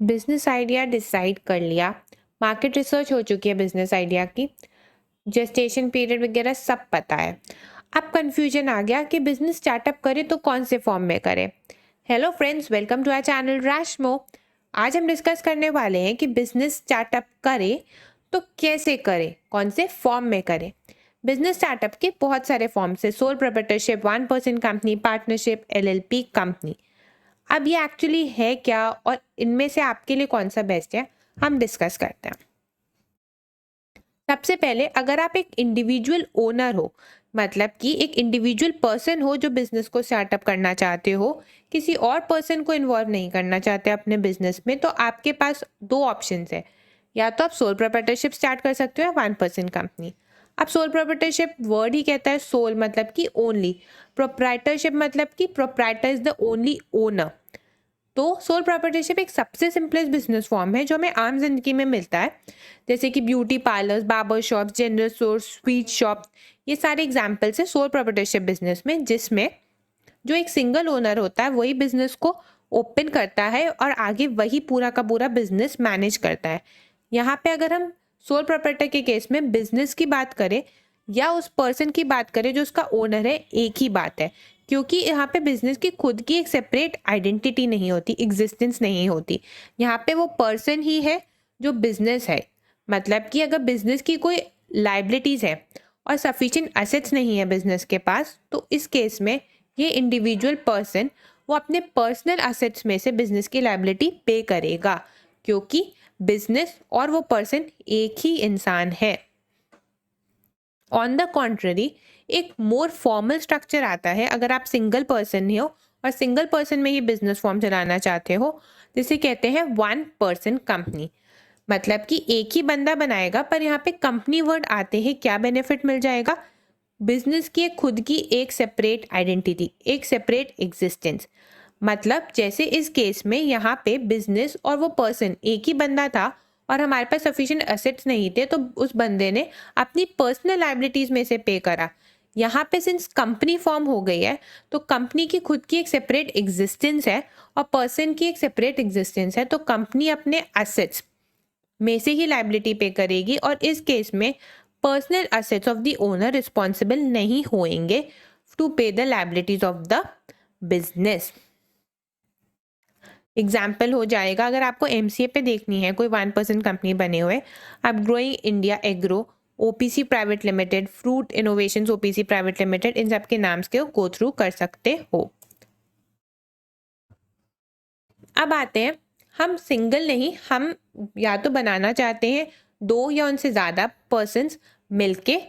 Business idea decide कर लिया, market research हो चुकी है बिजनेस आइडिया की, जेस्टेशन पीरियड वगैरह सब पता है। अब कंफ्यूजन आ गया कि बिजनेस स्टार्टअप करें तो कौन से फॉर्म में करें। Hello friends, welcome to our channel रैशमो। आज हम डिस्कस करने वाले हैं कि बिजनेस स्टार्टअप करें तो कैसे करें, कौन से फॉर्म में करें। बिजनेस स्टार्टअप के बहुत सारे फॉर्म्स है, sole proprietorship, 1% company, partnership, LLP, company. अब ये एक्चुअली है क्या और इनमें से आपके लिए कौन सा बेस्ट है, हम डिस्कस करते हैं। सबसे पहले, अगर आप एक इंडिविजुअल ओनर हो, मतलब कि एक इंडिविजुअल पर्सन हो जो बिजनेस को स्टार्टअप करना चाहते हो, किसी और पर्सन को इन्वॉल्व नहीं करना चाहते अपने बिजनेस में, तो आपके पास दो ऑप्शंस है। या तो आप सोल प्रोप्राइटरशिप स्टार्ट कर सकते हो या 1% कंपनी। अब सोल प्रोप्राइटरशिप वर्ड ही कहता है सोल मतलब कि ओनली, प्रोप्राइटरशिप मतलब कि proprietor is the only owner. तो सोल प्रॉपर्टीशिप एक सबसे सिंपलेस्ट बिजनेस फॉर्म है जो हमें आम जिंदगी में मिलता है, जैसे कि beauty parlours, barber shop, general store, sweet shop. ये सारे एग्जाम्पल्स है सोल प्रॉपर्टीशिप बिजनेस में, जिसमें जो एक सिंगल ओनर होता है वही बिजनेस को ओपन करता है और आगे वही पूरा का पूरा बिजनेस मैनेज करता है। यहाँ पे अगर हम सोल प्रॉपर्टर के केस में बिजनेस की बात करें या उस पर्सन की बात करें जो उसका ओनर है, एक ही बात है, क्योंकि यहाँ पे बिजनेस की खुद की एक सेपरेट आइडेंटिटी नहीं होती, एग्जिस्टेंस नहीं होती। यहाँ पे वो पर्सन ही है जो बिजनेस है। मतलब कि अगर बिजनेस की कोई लाइबिलिटीज है और सफिशिएंट एसेट्स नहीं है बिजनेस के पास, तो इस केस में ये इंडिविजुअल पर्सन वो अपने पर्सनल एसेट्स में से बिजनेस की लाइबिलिटी पे करेगा, क्योंकि बिजनेस और वो पर्सन एक ही इंसान है। ऑन द कॉन्ट्ररी, एक मोर फॉर्मल स्ट्रक्चर आता है अगर आप सिंगल पर्सन ही हो और सिंगल पर्सन में ही बिजनेस फॉर्म चलाना चाहते हो, जिसे कहते हैं 1% कंपनी। मतलब कि एक ही बंदा बनाएगा, पर यहाँ पे कंपनी वर्ड आते ही क्या बेनिफिट मिल जाएगा, बिजनेस की एक खुद की एक सेपरेट आइडेंटिटी, एक सेपरेट एग्जिस्टेंस। मतलब जैसे इस केस में यहाँ पे बिजनेस और वो पर्सन एक ही बंदा था और हमारे पास सफिशिएंट एसेट्स नहीं थे, तो उस बंदे ने अपनी पर्सनल लाइबिलिटीज में से पे करा। यहाँ पे सिंस कंपनी फॉर्म हो गई है, तो कंपनी की खुद की एक सेपरेट एग्जिस्टेंस है और पर्सन की एक सेपरेट एग्जिस्टेंस है, तो कंपनी अपने एसेट्स में से ही लाइबिलिटी पे करेगी और इस केस में personal assets of the owner responsible नहीं होंगे टू पे the liabilities of the business. Example हो जाएगा, अगर आपको एमसीए पे देखनी है कोई 1% कंपनी बने हुए, आप growing India agro, OPC private limited, fruit innovations OPC private limited, इन सब के नाम के गो थ्रू कर सकते हो। अब आते हैं, हम सिंगल नहीं, हम या तो बनाना चाहते हैं दो या उनसे ज़्यादा पर्सन्स मिलके,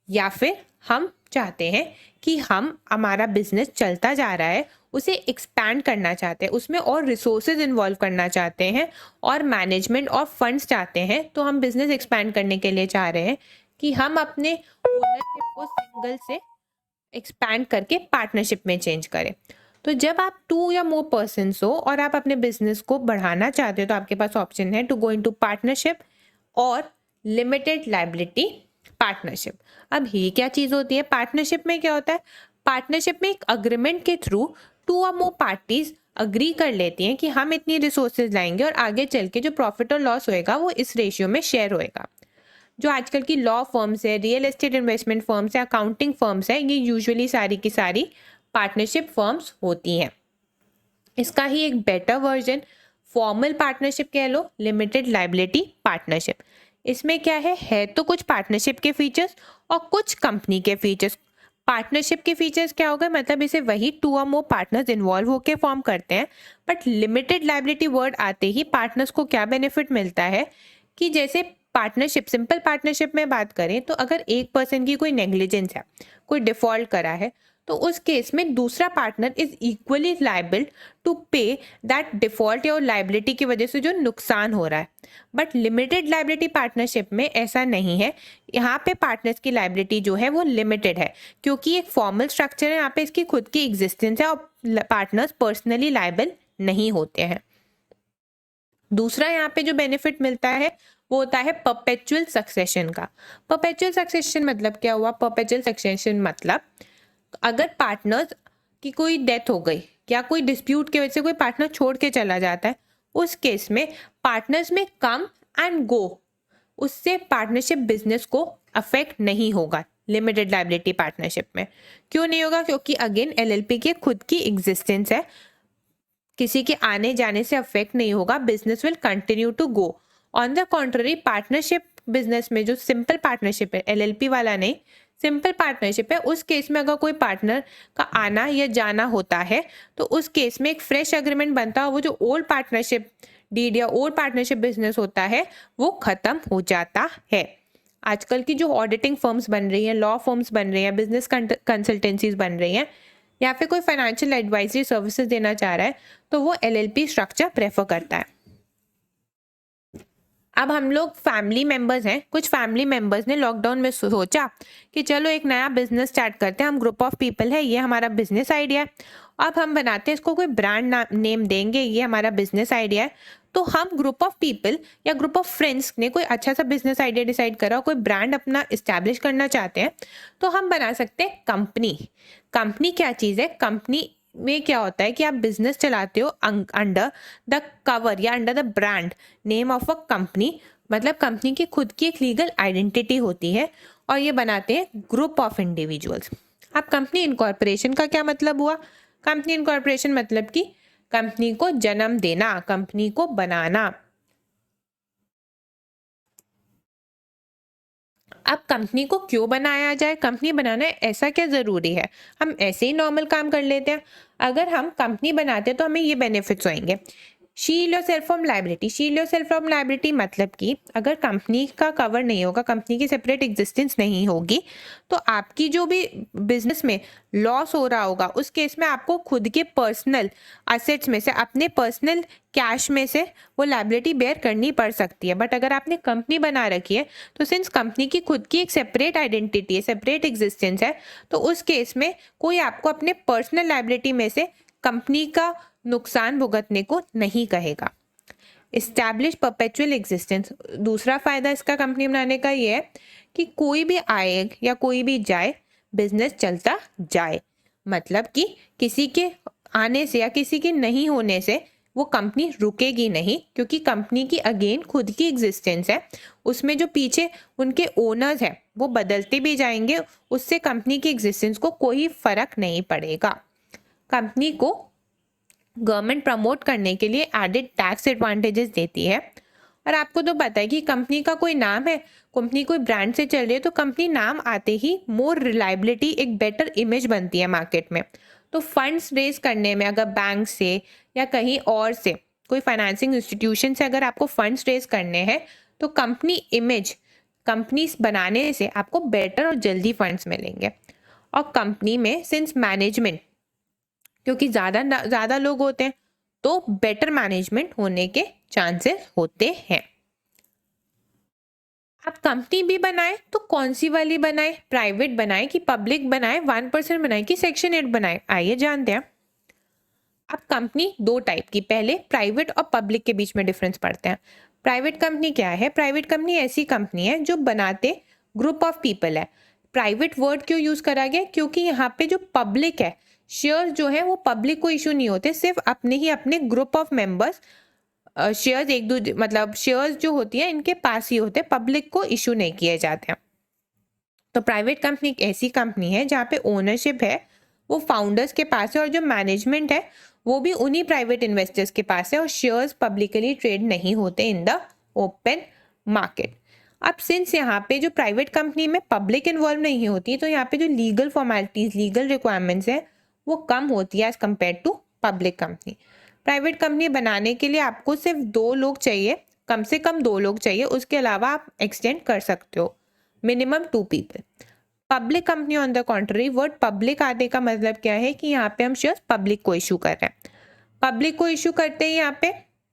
या फिर हम चाहते हैं कि हम हमारा बिजनेस चलता जा रहा है उसे एक्सपैंड करना चाहते हैं, उसमें और रिसोर्सेज इन्वॉल्व करना चाहते हैं और मैनेजमेंट और फंड्स चाहते हैं। तो हम बिजनेस एक्सपैंड करने के लिए चाह रहे हैं कि हम अपने ओनरशिप को सिंगल से एक्सपैंड करके पार्टनरशिप में चेंज करें। तो जब आप 2 या मोर पर्सन्स हो और आप अपने बिजनेस को बढ़ाना चाहते हो, तो आपके पास ऑप्शन है टू गो इनटू पार्टनरशिप और लिमिटेड लायबिलिटी पार्टनरशिप। अब ये क्या चीज़ होती है, पार्टनरशिप में क्या होता है, पार्टनरशिप में एक अग्रीमेंट के थ्रू 2 और मोर पार्टीज अग्री कर लेती हैं कि हम इतनी रिसोर्सेज लाएंगे और आगे चल के जो प्रॉफिट और लॉस होएगा वो इस रेशियो में शेयर होएगा। जो आजकल की लॉ फर्म्स है, रियल एस्टेट इन्वेस्टमेंट फर्म्स है, अकाउंटिंग फर्म्स है, ये यूजुअली सारी की सारी पार्टनरशिप फर्म्स होती हैं। इसका ही एक बेटर वर्जन फॉर्मल पार्टनरशिप कह लो, लिमिटेड लायबिलिटी पार्टनरशिप। इसमें क्या है तो कुछ पार्टनरशिप के फीचर्स और कुछ कंपनी के फीचर्स। पार्टनरशिप के फीचर्स क्या होगा, मतलब इसे वही 2 और मोर पार्टनर्स इन्वॉल्व होकर फॉर्म करते हैं, बट लिमिटेड लायबिलिटी वर्ड आते ही पार्टनर्स को क्या बेनिफिट मिलता है कि जैसे पार्टनरशिप, सिंपल पार्टनरशिप में बात करें तो अगर एक पर्सन की कोई नेग्लिजेंस है, कोई डिफॉल्ट करा है, तो उस केस में दूसरा partner is equally liable to pay that default या लायबिलिटी की वजह से जो नुकसान हो रहा है। बट लिमिटेड लायबिलिटी पार्टनरशिप में ऐसा नहीं है, यहाँ पे पार्टनर्स की लायबिलिटी जो है वो लिमिटेड है, क्योंकि एक फॉर्मल स्ट्रक्चर है, यहाँ पे इसकी खुद की एग्जिस्टेंस है और पार्टनर्स पर्सनली लायबल नहीं होते हैं। दूसरा यहाँ पे जो बेनिफिट मिलता है वो होता है परपेचुअल सक्सेशन का। परपेचुअल सक्सेशन मतलब क्या हुआ, परपेचुअल सक्सेशन मतलब अगर पार्टनर्स की कोई डेथ हो गई या कोई डिस्प्यूट की वजह से कोई पार्टनर छोड़ के चला जाता है, उस केस में पार्टनर्स में कम एंड गो, उससे पार्टनरशिप बिजनेस को अफेक्ट नहीं होगा लिमिटेड लायबिलिटी पार्टनरशिप में। क्यों नहीं होगा? क्योंकि अगेन एलएलपी की खुद की एग्जिस्टेंस है, किसी के आने जाने से अफेक्ट नहीं होगा, business will continue to go. On the contrary partnership business में जो सिंपल पार्टनरशिप है, एलएलपी वाला नहीं, सिंपल पार्टनरशिप है, उस केस में अगर कोई पार्टनर का आना या जाना होता है तो उस केस में एक फ्रेश एग्रीमेंट बनता है, वो जो ओल्ड पार्टनरशिप डीड या ओल्ड पार्टनरशिप बिजनेस होता है वो खत्म हो जाता है। आजकल की जो ऑडिटिंग फर्म्स बन रही हैं, लॉ फर्म्स बन रही हैं, बिजनेस कंसल्टेंसीज बन रही हैं, या फिर कोई फाइनेंशियल एडवाइजरी सर्विसेज देना चाह रहा है तो वो एलएलपी स्ट्रक्चर प्रेफर करता है। अब हम लोग फैमिली मेंबर्स हैं, कुछ फैमिली मेंबर्स ने लॉकडाउन में सोचा कि चलो एक नया बिजनेस स्टार्ट करते हैं, हम ग्रुप ऑफ पीपल है, ये हमारा बिजनेस आइडिया है, अब हम बनाते हैं इसको कोई ब्रांड नेम देंगे, ये हमारा बिजनेस आइडिया है। तो हम ग्रुप ऑफ पीपल या ग्रुप ऑफ फ्रेंड्स ने कोई अच्छा सा बिजनेस आइडिया डिसाइड करा, कोई ब्रांड अपना इस्टेब्लिश करना चाहते हैं, तो हम बना सकते हैं कंपनी। कंपनी क्या चीज़ है? कंपनी में क्या होता है कि आप बिजनेस चलाते हो अंडर द कवर या under the brand name of a company, मतलब कंपनी की खुद की एक लीगल आइडेंटिटी होती है, और ये बनाते हैं ग्रुप ऑफ इंडिविजुअल्स। अब कंपनी इनकॉर्पोरेशन का क्या मतलब हुआ? कंपनी इनकॉर्पोरेशन मतलब कि कंपनी को जन्म देना, कंपनी को बनाना। अब कंपनी को क्यों बनाया जाए? कंपनी बनाना ऐसा क्या ज़रूरी है? हम ऐसे ही नॉर्मल काम कर लेते हैं। अगर हम कंपनी बनाते हैं तो हमें ये बेनिफिट्स होंगे। Shield yourself from liability. Shield yourself from liability मतलब कि अगर कंपनी का कवर नहीं होगा, कंपनी की सेपरेट एग्जिस्टेंस नहीं होगी, तो आपकी जो भी बिजनेस में लॉस हो रहा होगा उस केस में आपको खुद के पर्सनल असेट्स में से, अपने पर्सनल कैश में से वो लायबिलिटी बेयर करनी पड़ सकती है। बट अगर आपने कंपनी बना रखी है तो सिंस कंपनी की खुद की एक सेपरेट आइडेंटिटी है, सेपरेट एग्जिस्टेंस है, तो उस केस में कोई आपको अपने पर्सनल लायबिलिटी में से कंपनी का नुकसान भुगतने को नहीं कहेगा। Establish perpetual existence. दूसरा फायदा इसका कंपनी बनाने का ये है कि कोई भी आए या कोई भी जाए, बिजनेस चलता जाए। मतलब कि किसी के आने से या किसी के नहीं होने से वो कंपनी रुकेगी नहीं, क्योंकि कंपनी की अगेन खुद की एग्जिस्टेंस है, उसमें जो पीछे उनके ओनर्स हैं वो बदलते भी जाएंगे, उससे कंपनी की एग्जिस्टेंस को कोई फर्क नहीं पड़ेगा। कंपनी को गवर्नमेंट प्रमोट करने के लिए एडेड टैक्स एडवांटेजेस देती है। और आपको तो पता है कि कंपनी का कोई नाम है, कंपनी कोई ब्रांड से चल रही है, तो कंपनी नाम आते ही मोर रिलायबिलिटी, एक बेटर इमेज बनती है मार्केट में। तो फंड्स रेज करने में अगर बैंक से या कहीं और से, कोई फाइनेंसिंग इंस्टीट्यूशन से अगर आपको फंड्स रेज करने हैं तो कंपनी इमेज, कंपनी बनाने से आपको बेटर और जल्दी फंड्स मिलेंगे। और कंपनी में सिंस मैनेजमेंट, क्योंकि ज़्यादा लोग होते हैं तो बेटर मैनेजमेंट होने के चांसेस होते हैं। आप कंपनी भी बनाए तो कौन सी वाली बनाए? प्राइवेट बनाए कि पब्लिक बनाए, 1% बनाए कि सेक्शन 8 बनाए? आइए जानते हैं। अब कंपनी दो टाइप की, पहले प्राइवेट और पब्लिक के बीच में डिफरेंस पढ़ते हैं। प्राइवेट कंपनी क्या है? प्राइवेट कंपनी ऐसी कंपनी है जो बनाते ग्रुप ऑफ पीपल है। प्राइवेट वर्ड क्यों यूज करा गया? क्योंकि यहाँ पे जो पब्लिक है, शेयर जो है वो पब्लिक को इशू नहीं होते, सिर्फ अपने ही अपने ग्रुप ऑफ मेंबर्स शेयर्स एक दूसरे, मतलब शेयर्स जो होती है इनके पास ही होते हैं, पब्लिक को इशू नहीं किए जाते हैं। तो प्राइवेट कंपनी एक ऐसी कंपनी है जहाँ पे ओनरशिप है वो फाउंडर्स के पास है, और जो मैनेजमेंट है वो भी उन्हीं प्राइवेट इन्वेस्टर्स के पास है, और शेयर्स पब्लिकली ट्रेड नहीं होते इन द ओपन मार्केट। अब सिंस यहाँ पे जो प्राइवेट कंपनी में पब्लिक इन्वॉल्व नहीं होती, तो यहाँ पे जो लीगल फॉर्मेलिटीज, लीगल रिक्वायरमेंट्स है वो कम होती है as compare to public company. Private company बनाने के लिए आपको सिर्फ 2 लोग चाहिए, कम से कम 2 लोग चाहिए, उसके अलावा आप एक्सटेंड कर सकते हो, minimum 2 people. Public company on the country, word public आने का मतलब क्या है कि यहाँ पे हम शेयर्स पब्लिक को इशू कर रहे हैं। पब्लिक को इशू करते हैं यहाँ पे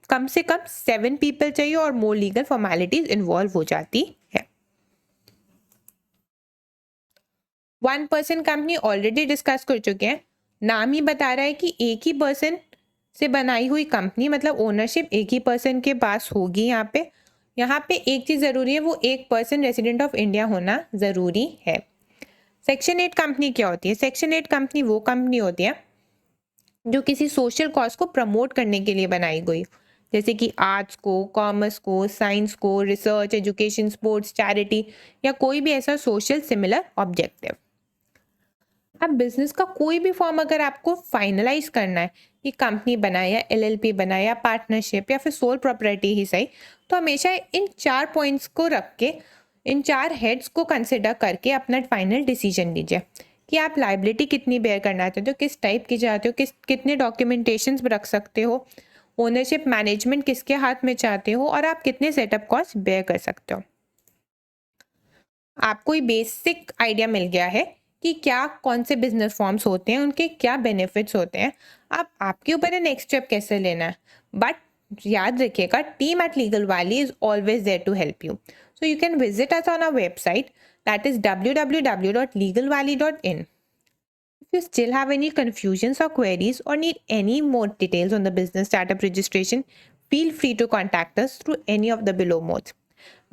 कम से कम 7 पीपल चाहिए और मोर लीगल फॉर्मेलिटीज इन्वॉल्व हो जाती है। 1% कंपनी ऑलरेडी डिस्कस कर चुके हैं, नाम ही बता रहा है कि एक ही पर्सन से बनाई हुई कंपनी, मतलब ओनरशिप एक ही पर्सन के पास होगी। यहाँ पे एक चीज़ ज़रूरी है, वो एक पर्सन रेसिडेंट ऑफ इंडिया होना ज़रूरी है। सेक्शन 8 कंपनी क्या होती है? सेक्शन 8 कंपनी वो कंपनी होती है जो किसी सोशल कॉज को प्रमोट करने के लिए बनाई गई, जैसे कि आर्ट्स को, कॉमर्स को, साइंस को, रिसर्च, एजुकेशन, स्पोर्ट्स, चैरिटी या कोई भी ऐसा सोशल सिमिलर ऑब्जेक्टिव। अब बिजनेस का कोई भी फॉर्म अगर आपको फाइनलाइज करना है कि कंपनी बनाए या एलएलपी बनाए या पार्टनरशिप या फिर सोल प्रॉपर्टी ही सही, तो हमेशा इन 4 पॉइंट्स को रख के, इन 4 हेड्स को कंसिडर करके अपना फाइनल डिसीजन लीजिए कि आप लाइबिलिटी कितनी बेयर करना चाहते हो, किस टाइप की चाहते हो, कितने डॉक्यूमेंटेशंस रख सकते हो, ओनरशिप मैनेजमेंट किसके हाथ में चाहते हो, और आप कितने सेटअप कॉस्ट बेयर कर सकते हो। आपको ये बेसिक आइडिया मिल गया है कि क्या कौन से बिजनेस फॉर्म्स होते हैं, उनके क्या बेनिफिट्स होते हैं। अब आपके ऊपर है नेक्स्ट स्टेप कैसे लेना है, बट याद रखिएगा team at Legal Valley is always there to help you. So you can visit us on our website, that is www.legalvalley.in. If you still have any confusions or queries or need any more details on the business startup registration, feel free to contact us through any of the below modes,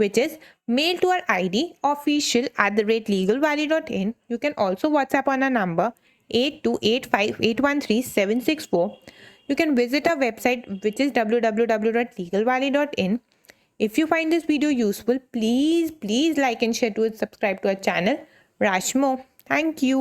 which is mail to our ID official@legalvalley.in. You can also WhatsApp on our number 8285813764. You can visit our website, which is www.legalvalley.in. If you find this video useful, please like and share to subscribe to our channel. Rashmo, thank you.